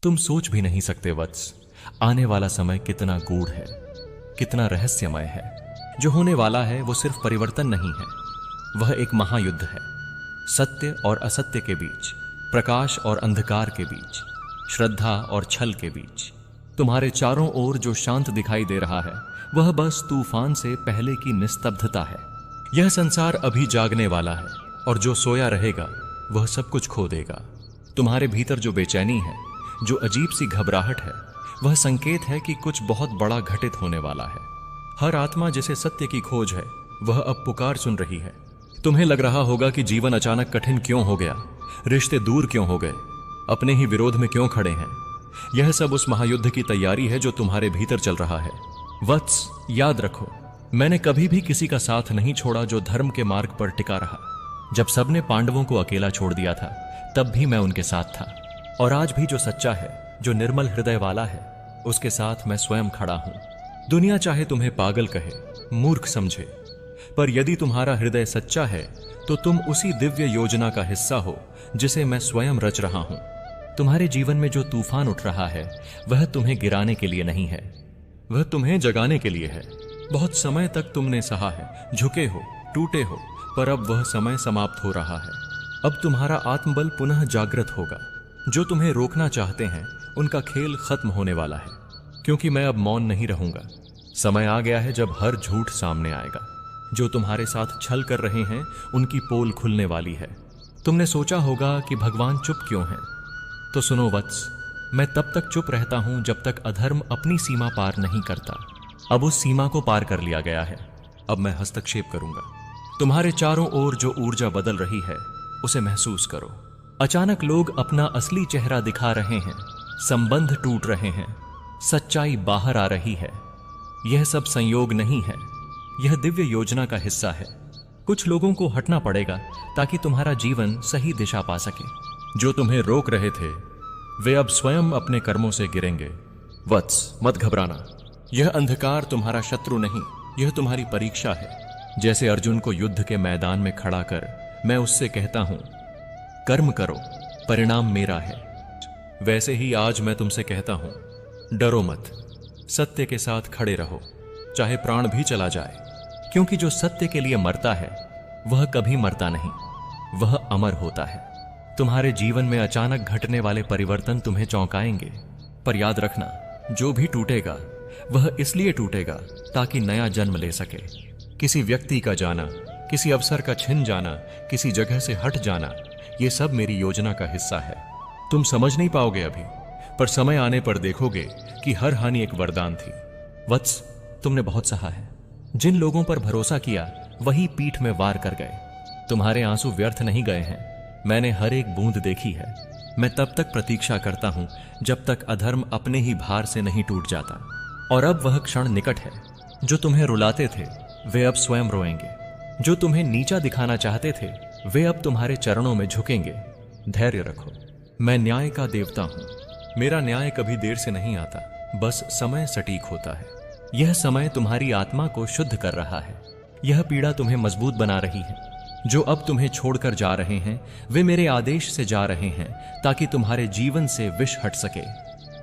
तुम सोच भी नहीं सकते वत्स, आने वाला समय कितना गूढ़ है, कितना रहस्यमय है। जो होने वाला है वो सिर्फ परिवर्तन नहीं है, वह एक महायुद्ध है। सत्य और असत्य के बीच, प्रकाश और अंधकार के बीच, श्रद्धा और छल के बीच। तुम्हारे चारों ओर जो शांत दिखाई दे रहा है वह बस तूफान से पहले की निस्तब्धता है। यह संसार अभी जागने वाला है और जो सोया रहेगा वह सब कुछ खो देगा। तुम्हारे भीतर जो बेचैनी है, जो अजीब सी घबराहट है, वह संकेत है कि कुछ बहुत बड़ा घटित होने वाला है। हर आत्मा जिसे सत्य की खोज है वह अब पुकार सुन रही है। तुम्हें लग रहा होगा कि जीवन अचानक कठिन क्यों हो गया, रिश्ते दूर क्यों हो गए, अपने ही विरोध में क्यों खड़े हैं। यह सब उस महायुद्ध की तैयारी है जो तुम्हारे भीतर चल रहा है। वत्स, याद रखो, मैंने कभी भी किसी का साथ नहीं छोड़ा जो धर्म के मार्ग पर टिका रहा। जब सबने पांडवों को अकेला छोड़ दिया था तब भी मैं उनके साथ था। और आज भी जो सच्चा है, जो निर्मल हृदय वाला है, उसके साथ मैं स्वयं खड़ा हूं। दुनिया चाहे तुम्हें पागल कहे, मूर्ख समझे, पर यदि तुम्हारा हृदय सच्चा है तो तुम उसी दिव्य योजना का हिस्सा हो जिसे मैं स्वयं रच रहा हूं। तुम्हारे जीवन में जो तूफान उठ रहा है वह तुम्हें गिराने के लिए नहीं है, वह तुम्हें जगाने के लिए है। बहुत समय तक तुमने सहा है, झुके हो, टूटे हो, पर अब वह समय समाप्त हो रहा है। अब तुम्हारा आत्मबल पुनः जागृत होगा। जो तुम्हें रोकना चाहते हैं उनका खेल खत्म होने वाला है, क्योंकि मैं अब मौन नहीं रहूंगा। समय आ गया है जब हर झूठ सामने आएगा। जो तुम्हारे साथ छल कर रहे हैं उनकी पोल खुलने वाली है। तुमने सोचा होगा कि भगवान चुप क्यों हैं, तो सुनो वत्स, मैं तब तक चुप रहता हूं जब तक अधर्म अपनी सीमा पार नहीं करता। अब उस सीमा को पार कर लिया गया है, अब मैं हस्तक्षेप करूंगा। तुम्हारे चारों ओर जो ऊर्जा बदल रही है उसे महसूस करो। अचानक लोग अपना असली चेहरा दिखा रहे हैं, संबंध टूट रहे हैं, सच्चाई बाहर आ रही है। यह सब संयोग नहीं है, यह दिव्य योजना का हिस्सा है। कुछ लोगों को हटना पड़ेगा ताकि तुम्हारा जीवन सही दिशा पा सके। जो तुम्हें रोक रहे थे वे अब स्वयं अपने कर्मों से गिरेंगे। वत्स, मत घबराना, यह अंधकार तुम्हारा शत्रु नहीं, यह तुम्हारी परीक्षा है। जैसे अर्जुन को युद्ध के मैदान में खड़ा कर मैं उससे कहता हूं, कर्म करो, परिणाम मेरा है, वैसे ही आज मैं तुमसे कहता हूं, डरो मत, सत्य के साथ खड़े रहो, चाहे प्राण भी चला जाए। क्योंकि जो सत्य के लिए मरता है वह कभी मरता नहीं, वह अमर होता है। तुम्हारे जीवन में अचानक घटने वाले परिवर्तन तुम्हें चौंकाएंगे, पर याद रखना, जो भी टूटेगा वह इसलिए टूटेगा ताकि नया जन्म ले सके। किसी व्यक्ति का जाना, किसी अवसर का छिन जाना, किसी जगह से हट जाना, ये सब मेरी योजना का हिस्सा है। तुम समझ नहीं पाओगे अभी, पर समय आने पर देखोगे कि हर हानि एक वरदान थी। वत्स, तुमने बहुत सहा है। जिन लोगों पर भरोसा किया वही पीठ में वार कर गए। तुम्हारे आंसू व्यर्थ नहीं गए हैं, मैंने हर एक बूंद देखी है। मैं तब तक प्रतीक्षा करता हूं जब तक अधर्म अपने ही भार से नहीं टूट जाता। और अब वह क्षण निकट है। जो तुम्हें रुलाते थे वे अब स्वयं रोएंगे, जो तुम्हें नीचा दिखाना चाहते थे वे अब तुम्हारे चरणों में झुकेंगे। धैर्य रखो, मैं न्याय का देवता हूं। मेरा न्याय कभी देर से नहीं आता, बस समय सटीक होता है। यह समय तुम्हारी आत्मा को शुद्ध कर रहा है। यह पीड़ा तुम्हें मजबूत बना रही है। जो अब तुम्हें छोड़कर जा रहे हैं वे मेरे आदेश से जा रहे हैं ताकि तुम्हारे जीवन से विष हट सके।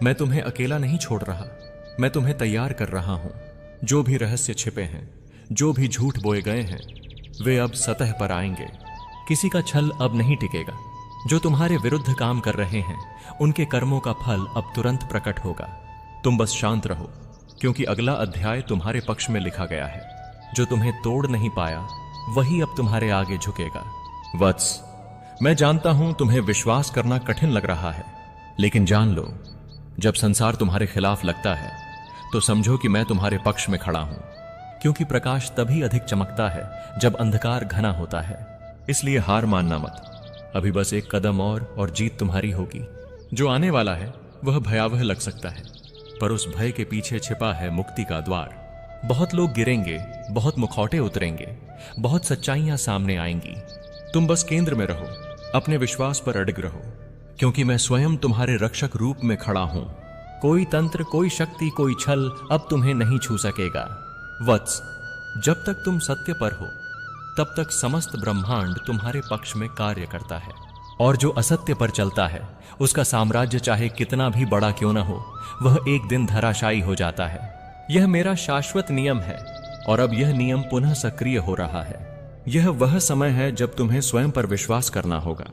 मैं तुम्हें अकेला नहीं छोड़ रहा, मैं तुम्हें तैयार कर रहा हूं। जो भी रहस्य छिपे हैं, जो भी झूठ बोए गए हैं, वे अब सतह पर आएंगे। किसी का छल अब नहीं टिकेगा। जो तुम्हारे विरुद्ध काम कर रहे हैं उनके कर्मों का फल अब तुरंत प्रकट होगा। तुम बस शांत रहो, क्योंकि अगला अध्याय तुम्हारे पक्ष में लिखा गया है। जो तुम्हें तोड़ नहीं पाया वही अब तुम्हारे आगे झुकेगा। वत्स, मैं जानता हूं तुम्हें विश्वास करना कठिन लग रहा है, लेकिन जान लो, जब संसार तुम्हारे खिलाफ लगता है तो समझो कि मैं तुम्हारे पक्ष में खड़ा हूं। क्योंकि प्रकाश तभी अधिक चमकता है जब अंधकार घना होता है। इसलिए हार मानना मत। अभी बस एक कदम और जीत तुम्हारी होगी। जो आने वाला है वह भयावह लग सकता है, पर उस भय के पीछे छिपा है मुक्ति का द्वार। बहुत लोग गिरेंगे, बहुत मुखौटे उतरेंगे, बहुत सच्चाइयां सामने आएंगी। तुम बस केंद्र में रहो, अपने विश्वास पर अडिग रहो, क्योंकि मैं स्वयं तुम्हारे रक्षक रूप में खड़ा हूं। कोई तंत्र, कोई शक्ति, कोई छल अब तुम्हें नहीं छू सकेगा। वत्स, जब तक तुम सत्य पर हो तब तक समस्त ब्रह्मांड तुम्हारे पक्ष में कार्य करता है। और जो असत्य पर चलता है उसका साम्राज्य चाहे कितना भी बड़ा क्यों न हो, वह एक दिन धराशायी हो जाता है। यह मेरा शाश्वत नियम है और अब यह नियम पुनः सक्रिय हो रहा है। यह वह समय है जब तुम्हें स्वयं पर विश्वास करना होगा।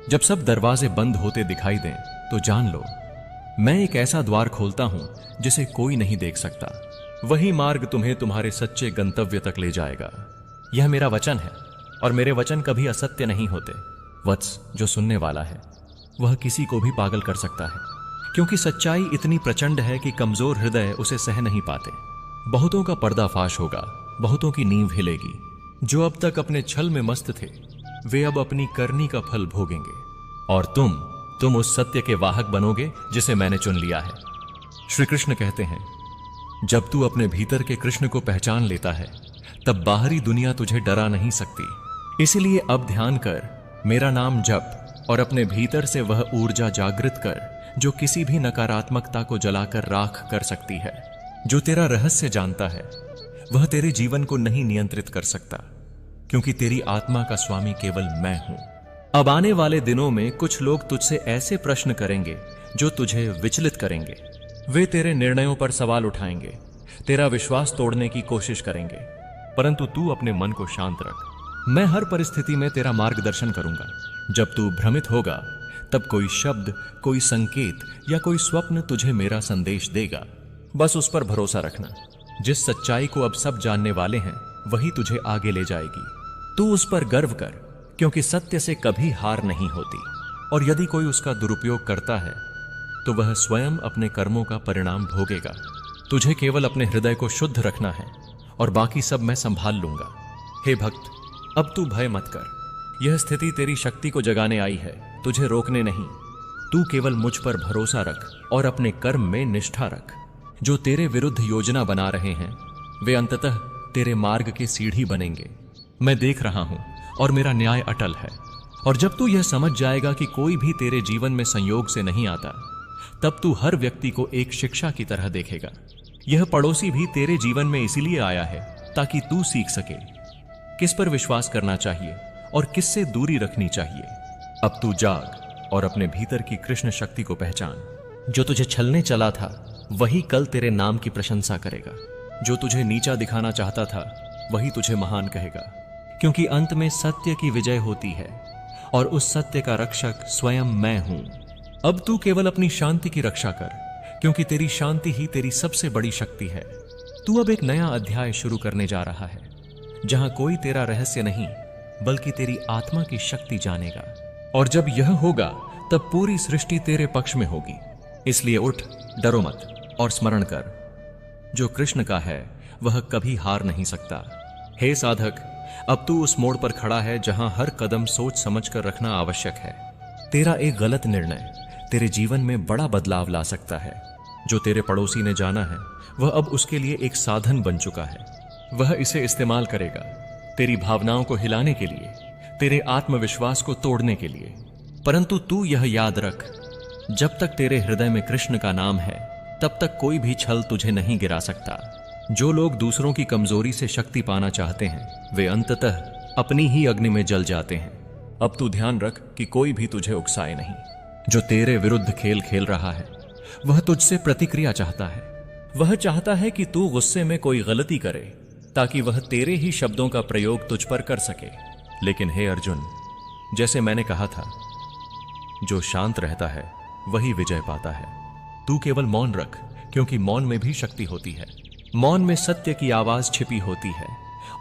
जब सब दरवाजे बंद होते दिखाई दें तो जान लो, मैं एक ऐसा द्वार खोलता हूं जिसे कोई नहीं देख सकता। वही मार्ग तुम्हें तुम्हारे सच्चे गंतव्य तक ले जाएगा। यह मेरा वचन है और मेरे वचन कभी असत्य नहीं होते। वत्स, जो सुनने वाला है वह किसी को भी पागल कर सकता है, क्योंकि सच्चाई इतनी प्रचंड है कि कमजोर हृदय उसे सह नहीं पाते। बहुतों का पर्दाफाश होगा, बहुतों की नींव हिलेगी। जो अब तक अपने छल में मस्त थे वे अब अपनी करनी का फल भोगेंगे, और तुम उस सत्य के वाहक बनोगे जिसे मैंने चुन लिया है। श्री कृष्ण कहते हैं, जब तू अपने भीतर के कृष्ण को पहचान लेता है तब बाहरी दुनिया तुझे डरा नहीं सकती। इसलिए अब ध्यान कर, मेरा नाम जप और अपने भीतर से वह ऊर्जा जागृत कर जो किसी भी नकारात्मकता को जलाकर राख कर सकती है। जो तेरा रहस्य जानता है वह तेरे जीवन को नहीं नियंत्रित कर सकता, क्योंकि तेरी आत्मा का स्वामी केवल मैं हूं। अब आने वाले दिनों में कुछ लोग तुझसे ऐसे प्रश्न करेंगे जो तुझे विचलित करेंगे। वे तेरे निर्णयों पर सवाल उठाएंगे, तेरा विश्वास तोड़ने की कोशिश करेंगे, परंतु तू अपने मन को शांत रख। मैं हर परिस्थिति में तेरा मार्गदर्शन करूंगा। जब तू भ्रमित होगा तब कोई शब्द, कोई संकेत या कोई स्वप्न तुझे मेरा संदेश देगा। बस उस पर भरोसा रखना। जिस सच्चाई को अब सब जानने वाले हैं वही तुझे आगे ले जाएगी। तू उस पर गर्व कर, क्योंकि सत्य से कभी हार नहीं होती, और यदि कोई उसका दुरुपयोग करता है तो वह स्वयं अपने कर्मों का परिणाम भोगेगा। तुझे केवल अपने हृदय को शुद्ध रखना है और बाकी सब मैं संभाल लूंगा। हे भक्त, अब तू भय मत कर। यह स्थिति तेरी शक्ति को जगाने आई है, तुझे रोकने नहीं। तू केवल मुझ पर भरोसा रख और अपने कर्म में निष्ठा रख। जो तेरे विरुद्ध योजना बना रहे हैं वे अंततः तेरे मार्ग के सीढ़ी बनेंगे। मैं देख रहा हूं और मेरा न्याय अटल है। और जब तू यह समझ जाएगा कि कोई भी तेरे जीवन में संयोग से नहीं आता, तब तू हर व्यक्ति को एक शिक्षा की तरह देखेगा। यह पड़ोसी भी तेरे जीवन में इसीलिए आया है ताकि तू सीख सके किस पर विश्वास करना चाहिए और किससे दूरी रखनी चाहिए। अब तू जाग और अपने भीतर की कृष्ण शक्ति को पहचान। जो तुझे छलने चला था वही कल तेरे नाम की प्रशंसा करेगा। जो तुझे नीचा दिखाना चाहता था वही तुझे महान कहेगा, क्योंकि अंत में सत्य की विजय होती है और उस सत्य का रक्षक स्वयं मैं हूं। अब तू केवल अपनी शांति की रक्षा कर, क्योंकि तेरी शांति ही तेरी सबसे बड़ी शक्ति है। तू अब एक नया अध्याय शुरू करने जा रहा है, जहां कोई तेरा रहस्य नहीं बल्कि तेरी आत्मा की शक्ति जानेगा। और जब यह होगा तब पूरी सृष्टि तेरे पक्ष में होगी। इसलिए उठ, डरो मत और स्मरण कर, जो कृष्ण का है वह कभी हार नहीं सकता। हे साधक, अब तू उस मोड़ पर खड़ा है जहां हर कदम सोच समझ कर रखना आवश्यक है। तेरा एक गलत निर्णय तेरे जीवन में बड़ा बदलाव ला सकता है। जो तेरे पड़ोसी ने जाना है वह अब उसके लिए एक साधन बन चुका है। वह इसे इस्तेमाल करेगा तेरी भावनाओं को हिलाने के लिए, तेरे आत्मविश्वास को तोड़ने के लिए। परंतु तू यह याद रख, जब तक तेरे हृदय में कृष्ण का नाम है तब तक कोई भी छल तुझे नहीं गिरा सकता। जो लोग दूसरों की कमजोरी से शक्ति पाना चाहते हैं वे अंततः अपनी ही अग्नि में जल जाते हैं। अब तू ध्यान रख कि कोई भी तुझे उकसाए नहीं। जो तेरे विरुद्ध खेल खेल रहा है वह तुझसे प्रतिक्रिया चाहता है। वह चाहता है कि तू गुस्से में कोई गलती करे ताकि वह तेरे ही शब्दों का प्रयोग तुझ पर कर सके। लेकिन हे अर्जुन, जैसे मैंने कहा था, जो शांत रहता है वही विजय पाता है। तू केवल मौन रख, क्योंकि मौन में भी शक्ति होती है। मौन में सत्य की आवाज छिपी होती है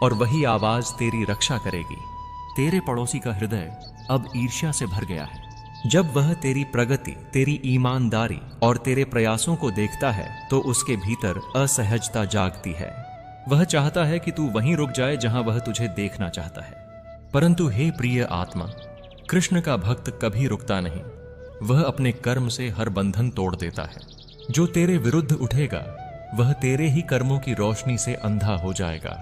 और वही आवाज तेरी रक्षा करेगी। तेरे पड़ोसी का हृदय अब ईर्ष्या से भर गया है। जब वह तेरी प्रगति, तेरी ईमानदारी और तेरे प्रयासों को देखता है तो उसके भीतर असहजता जागती है। वह चाहता है कि तू वहीं रुक जाए जहां वह तुझे देखना चाहता है। परंतु हे प्रिय आत्मा, कृष्ण का भक्त कभी रुकता नहीं। वह अपने कर्म से हर बंधन तोड़ देता है। जो तेरे विरुद्ध उठेगा वह तेरे ही कर्मों की रोशनी से अंधा हो जाएगा।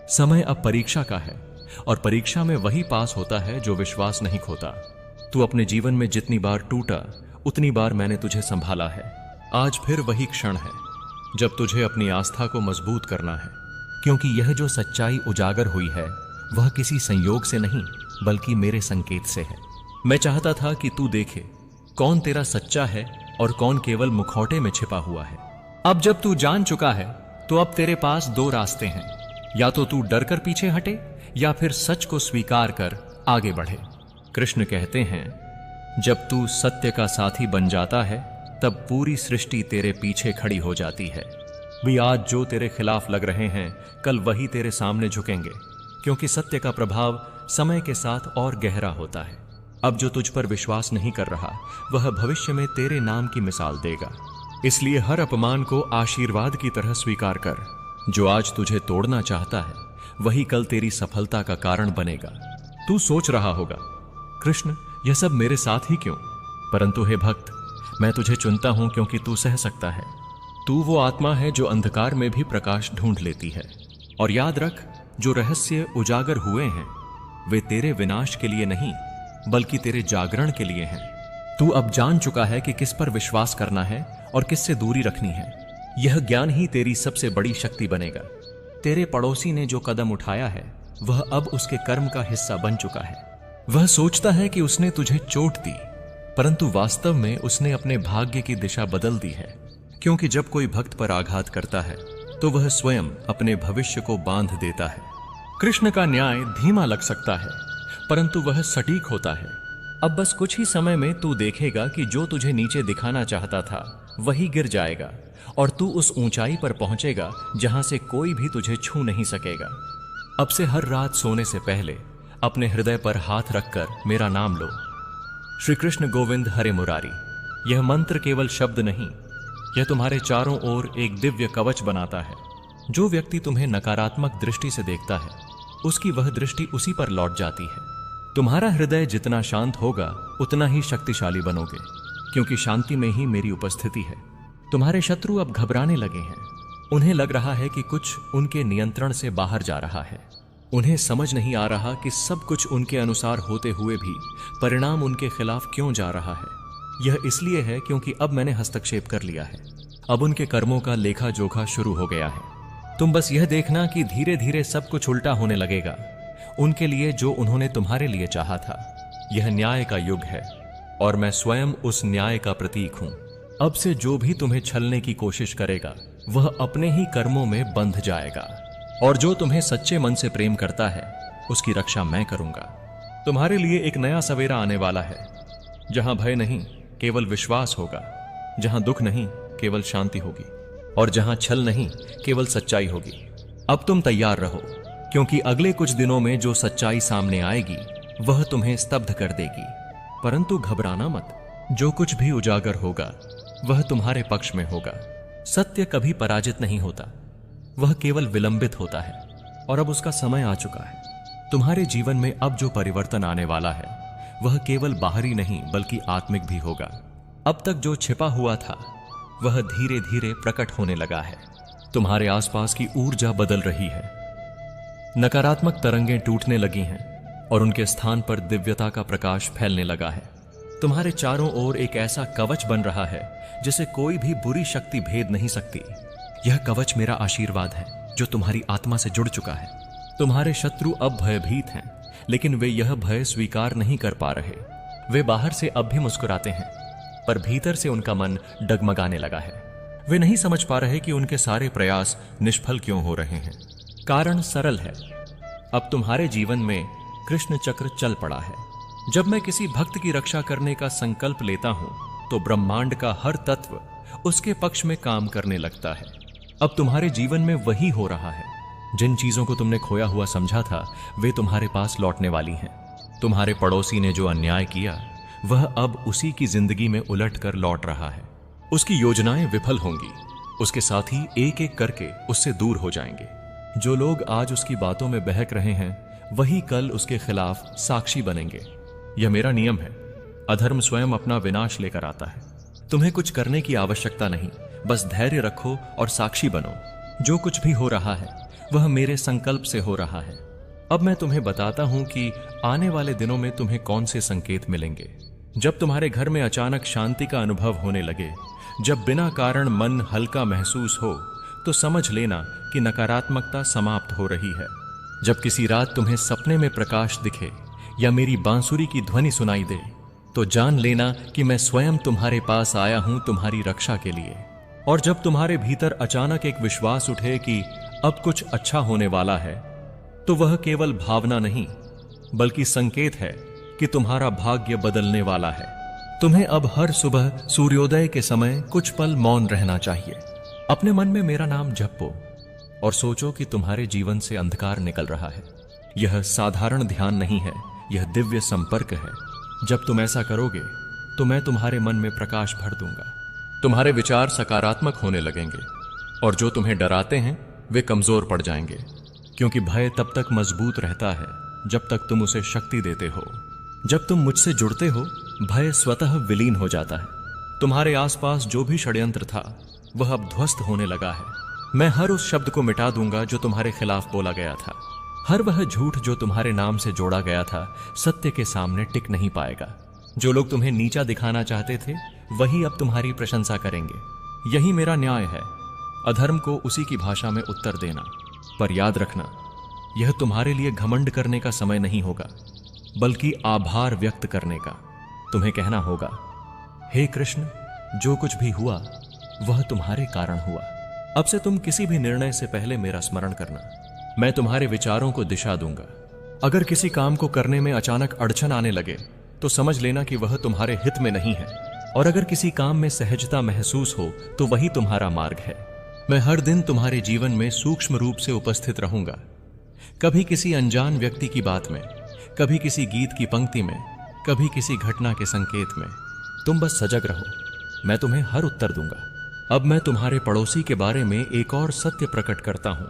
समय अब परीक्षा का है और परीक्षा में वही पास होता है जो विश्वास नहीं खोता। तू अपने जीवन में जितनी बार टूटा उतनी बार मैंने तुझे संभाला है। आज फिर वही क्षण है जब तुझे अपनी आस्था को मजबूत करना है, क्योंकि यह जो सच्चाई उजागर हुई है वह किसी संयोग से नहीं बल्कि मेरे संकेत से है। मैं चाहता था कि तू देखे कौन तेरा सच्चा है और कौन केवल मुखौटे में छिपा हुआ है। अब जब तू जान चुका है तो अब तेरे पास दो रास्ते हैं, या तो तू डर कर पीछे हटे या फिर सच को स्वीकार कर आगे बढ़े। कृष्ण कहते हैं, जब तू सत्य का साथी बन जाता है तब पूरी सृष्टि तेरे पीछे खड़ी हो जाती है। भी आज जो तेरे खिलाफ लग रहे हैं कल वही तेरे सामने झुकेंगे, क्योंकि सत्य का प्रभाव समय के साथ और गहरा होता है। अब जो तुझ पर विश्वास नहीं कर रहा वह भविष्य में तेरे नाम की मिसाल देगा। इसलिए हर अपमान को आशीर्वाद की तरह स्वीकार कर। जो आज तुझे तोड़ना चाहता है वही कल तेरी सफलता का कारण बनेगा। तू सोच रहा होगा, कृष्ण यह सब मेरे साथ ही क्यों? परंतु हे भक्त, मैं तुझे चुनता हूं क्योंकि तू सह सकता है। तू वो आत्मा है जो अंधकार में भी प्रकाश ढूंढ लेती है। और याद रख, जो रहस्य उजागर हुए हैं वे तेरे विनाश के लिए नहीं बल्कि तेरे जागरण के लिए हैं। तू अब जान चुका है कि किस पर विश्वास करना है और किससे दूरी रखनी है। यह ज्ञान ही तेरी सबसे बड़ी शक्ति बनेगा। तेरे पड़ोसी ने जो कदम उठाया है वह अब उसके कर्म का हिस्सा बन चुका है। वह सोचता है कि उसने तुझे चोट दी, परंतु वास्तव में उसने अपने भाग्य की दिशा बदल दी है। क्योंकि जब कोई भक्त पर आघात करता है तो वह स्वयं अपने भविष्य को बांध देता है। कृष्ण का न्याय धीमा लग सकता है परंतु वह सटीक होता है। अब बस कुछ ही समय में तू देखेगा कि जो तुझे नीचे दिखाना चाहता था वही गिर जाएगा और तू उस ऊंचाई पर पहुंचेगा जहां से कोई भी तुझे छू नहीं सकेगा। अब से हर रात सोने से पहले अपने हृदय पर हाथ रखकर मेरा नाम लो, श्री कृष्ण गोविंद हरे मुरारी। यह मंत्र केवल शब्द नहीं, यह तुम्हारे चारों ओर एक दिव्य कवच बनाता है। जो व्यक्ति तुम्हें नकारात्मक दृष्टि से देखता है उसकी वह दृष्टि उसी पर लौट जाती है। तुम्हारा हृदय जितना शांत होगा उतना ही शक्तिशाली बनोगे, क्योंकि शांति में ही मेरी उपस्थिति है। तुम्हारे शत्रु अब घबराने लगे हैं। उन्हें लग रहा है कि कुछ उनके नियंत्रण से बाहर जा रहा है। उन्हें समझ नहीं आ रहा कि सब कुछ उनके अनुसार होते हुए भी परिणाम उनके खिलाफ क्यों जा रहा है। यह इसलिए है क्योंकि अब मैंने हस्तक्षेप कर लिया है। अब उनके कर्मों का लेखा जोखा शुरू हो गया है। तुम बस यह देखना कि धीरे धीरे सब कुछ उल्टा होने लगेगा उनके लिए जो उन्होंने तुम्हारे लिए चाहा था। यह न्याय का युग है और मैं स्वयं उस न्याय का प्रतीक हूं। अब से जो भी तुम्हें छलने की कोशिश करेगा वह अपने ही कर्मों में बंध जाएगा, और जो तुम्हें सच्चे मन से प्रेम करता है उसकी रक्षा मैं करूंगा। तुम्हारे लिए एक नया सवेरा आने वाला है, जहां भय नहीं केवल विश्वास होगा, जहां दुख नहीं केवल शांति होगी, और जहां छल नहीं केवल सच्चाई होगी। अब तुम तैयार रहो, क्योंकि अगले कुछ दिनों में जो सच्चाई सामने आएगी वह तुम्हें स्तब्ध कर देगी। परंतु घबराना मत, जो कुछ भी उजागर होगा वह तुम्हारे पक्ष में होगा। सत्य कभी पराजित नहीं होता, वह केवल विलंबित होता है, और अब उसका समय आ चुका है। तुम्हारे जीवन में अब जो परिवर्तन आने वाला है वह केवल बाहरी नहीं बल्कि आत्मिक भी होगा। अब तक जो छिपा हुआ था वह धीरे धीरे प्रकट होने लगा है। तुम्हारे आसपास की ऊर्जा बदल रही है। नकारात्मक तरंगें टूटने लगी हैं और उनके स्थान पर दिव्यता का प्रकाश फैलने लगा है। तुम्हारे चारों ओर एक ऐसा कवच बन रहा है जिसे कोई भी बुरी शक्ति भेद नहीं सकती। यह कवच मेरा आशीर्वाद है जो तुम्हारी आत्मा से जुड़ चुका है। तुम्हारे शत्रु अब भयभीत हैं, लेकिन वे यह भय स्वीकार नहीं कर पा रहे। वे बाहर से अब भी मुस्कुराते हैं, पर भीतर से उनका मन डगमगाने लगा है। वे नहीं समझ पा रहे कि उनके सारे प्रयास निष्फल क्यों हो रहे हैं। कारण सरल है, अब तुम्हारे जीवन में कृष्ण चक्र चल पड़ा है। जब मैं किसी भक्त की रक्षा करने का संकल्प लेता हूं तो ब्रह्मांड का हर तत्व उसके पक्ष में काम करने लगता है। अब तुम्हारे जीवन में वही हो रहा है। जिन चीजों को तुमने खोया हुआ समझा था वे तुम्हारे पास लौटने वाली हैं। तुम्हारे पड़ोसी ने जो अन्याय किया वह अब उसी की जिंदगी में उलट कर लौट रहा है। उसकी योजनाएं विफल होंगी, उसके साथी एक एक करके उससे दूर हो जाएंगे। जो लोग आज उसकी बातों में बहक रहे हैं वही कल उसके खिलाफ साक्षी बनेंगे। यह मेरा नियम है। अधर्म स्वयं अपना विनाश लेकर आता है। तुम्हें कुछ करने की आवश्यकता नहीं, बस धैर्य रखो और साक्षी बनो। जो कुछ भी हो रहा है वह मेरे संकल्प से हो रहा है। अब मैं तुम्हें बताता हूं कि आने वाले दिनों में तुम्हें कौन से संकेत मिलेंगे। जब तुम्हारे घर में अचानक शांति का अनुभव होने लगे, जब बिना कारण मन हल्का महसूस हो, तो समझ लेना कि नकारात्मकता समाप्त हो रही है। जब किसी रात तुम्हें सपने में प्रकाश दिखे या मेरी बांसुरी की ध्वनि सुनाई दे, तो जान लेना कि मैं स्वयं तुम्हारे पास आया हूं तुम्हारी रक्षा के लिए। और जब तुम्हारे भीतर अचानक एक विश्वास उठे कि अब कुछ अच्छा होने वाला है, तो वह केवल भावना नहीं बल्कि संकेत है कि तुम्हारा भाग्य बदलने वाला है। तुम्हें अब हर सुबह सूर्योदय के समय कुछ पल मौन रहना चाहिए। अपने मन में मेरा नाम जपो और सोचो कि तुम्हारे जीवन से अंधकार निकल रहा है। यह साधारण ध्यान नहीं है, यह दिव्य संपर्क है। जब तुम ऐसा करोगे तो मैं तुम्हारे मन में प्रकाश भर दूंगा। तुम्हारे विचार सकारात्मक होने लगेंगे और जो तुम्हें डराते हैं वे कमजोर पड़ जाएंगे, क्योंकि भय तब तक मजबूत रहता है जब तक तुम उसे शक्ति देते हो। जब तुम मुझसे जुड़ते हो, भय स्वतः विलीन हो जाता है। तुम्हारे आसपास जो भी षड्यंत्र था वह अब ध्वस्त होने लगा है। मैं हर उस शब्द को मिटा दूंगा जो तुम्हारे खिलाफ बोला गया था। हर वह झूठ जो तुम्हारे नाम से जोड़ा गया था सत्य के सामने टिक नहीं पाएगा। जो लोग तुम्हें नीचा दिखाना चाहते थे वही अब तुम्हारी प्रशंसा करेंगे। यही मेरा न्याय है, अधर्म को उसी की भाषा में उत्तर देना। पर याद रखना, यह तुम्हारे लिए घमंड करने का समय नहीं होगा, बल्कि आभार व्यक्त करने का। तुम्हें कहना होगा, हे कृष्ण, जो कुछ भी हुआ वह तुम्हारे कारण हुआ। अब से तुम किसी भी निर्णय से पहले मेरा स्मरण करना। मैं तुम्हारे विचारों को दिशा दूंगा। अगर किसी काम को करने में अचानक अड़चन आने लगे तो समझ लेना कि वह तुम्हारे हित में नहीं है, और अगर किसी काम में सहजता महसूस हो तो वही तुम्हारा मार्ग है। मैं हर दिन तुम्हारे जीवन में सूक्ष्म रूप से उपस्थित रहूंगा, कभी किसी अनजान व्यक्ति की बात में, कभी किसी गीत की पंक्ति में, कभी किसी घटना के संकेत में। तुम बस सजग रहो, मैं तुम्हें हर उत्तर दूंगा। अब मैं तुम्हारे पड़ोसी के बारे में एक और सत्य प्रकट करता हूं।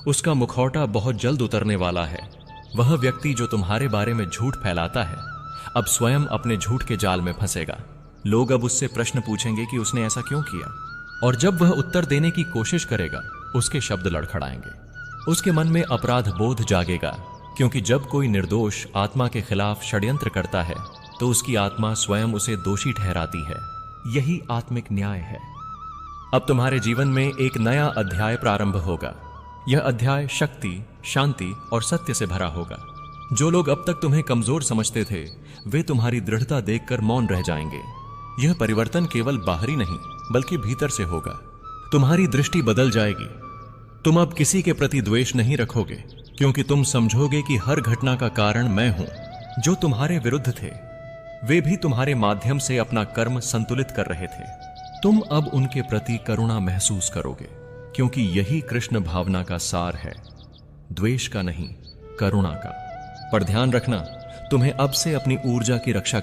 उसका मुखौटा बहुत जल्द उतरने वाला है। वह व्यक्ति जो तुम्हारे बारे में झूठ फैलाता है अब स्वयं अपने झूठ के जाल में फंसेगा। लोग अब उससे प्रश्न पूछेंगे कि उसने ऐसा क्यों किया, और जब वह उत्तर देने की कोशिश करेगा उसके शब्द लड़खड़ाएंगे। उसके मन में अपराध बोध जागेगा, क्योंकि जब कोई निर्दोष आत्मा के खिलाफ षड्यंत्र करता है तो उसकी आत्मा स्वयं उसे दोषी ठहराती है। यही आत्मिक न्याय है। अब तुम्हारे जीवन में एक नया अध्याय प्रारंभ होगा। यह अध्याय शक्ति, शांति और सत्य से भरा होगा। जो लोग अब तक तुम्हें कमजोर समझते थे वे तुम्हारी दृढ़ता देखकर मौन रह जाएंगे। यह परिवर्तन केवल बाहरी नहीं बल्कि भीतर से होगा। तुम्हारी दृष्टि बदल जाएगी। तुम अब किसी के प्रति द्वेष नहीं रखोगे, क्योंकि तुम समझोगे कि हर घटना का कारण मैं हूं। जो तुम्हारे विरुद्ध थे वे भी तुम्हारे माध्यम से अपना कर्म संतुलित कर रहे थे। तुम अब उनके प्रति करुणा महसूस करोगे, क्योंकि यही कृष्ण भावना का सार है, द्वेष का नहीं, करुणा का। पर ध्यान रखना, तुम्हें अब से अपनी ऊर्जा की रक्षा